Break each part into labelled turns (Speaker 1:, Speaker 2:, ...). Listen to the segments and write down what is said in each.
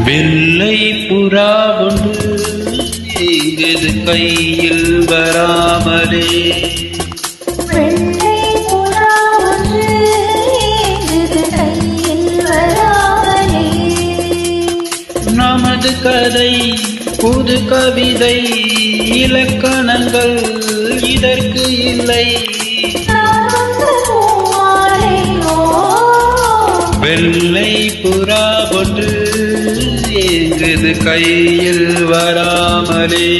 Speaker 1: வெள்ளை புறா ஒன்று எங்கது கையில் வராமலே,
Speaker 2: வெள்ளை புறா ஒன்று எங்கது கையில் வராமலே,
Speaker 1: நமது கதை புது கவிதை இலக்கணங்கள் இதற்கு இல்லை. வெள்ளை புறா ஒன்று எங்கது கையில் வராமலே,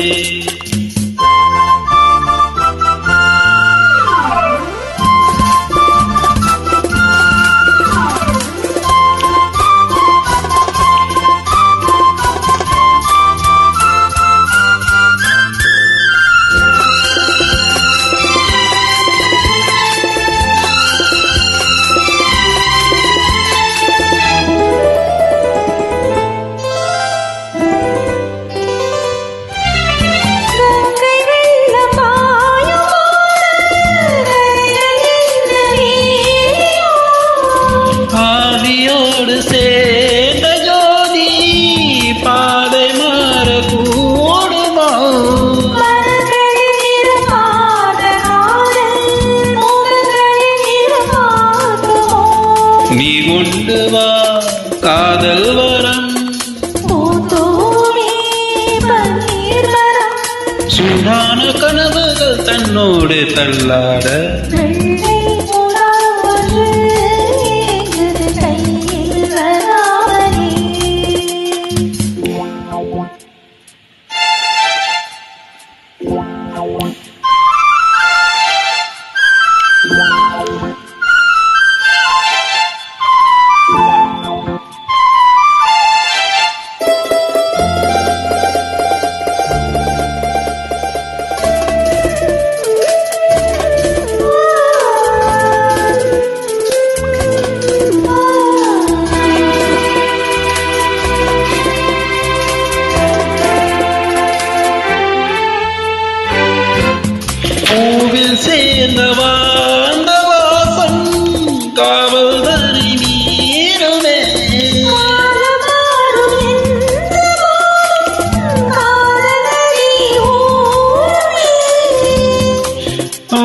Speaker 1: சேர்ந்த ஜோதி பாதை மாற கூடுமா? நீ கொண்டு வா காதல் வரம், சூடான கனவுகள் தன்னோடு தள்ளாட, பூவில் சேர்ந்த வாழ்ந்த வாசம் காவல் தனி மீறுமே,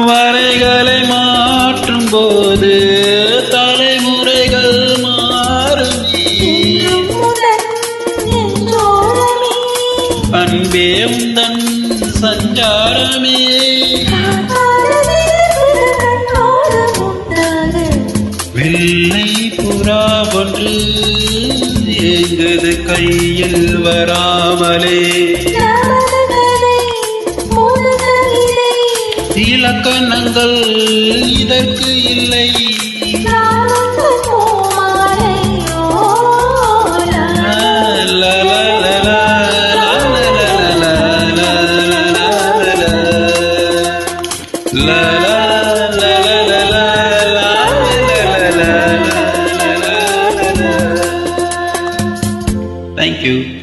Speaker 1: வரைகளை மாற்றும் போது தலைமுறைகள் மாறுமே. அன்பே உந்தன் சஞ்சாரமே, வெள்ளை புறா ஒன்று எங்கது கையில் வராமலே, இலக்கணங்கள் இதற்கு இல்லை. Thank you.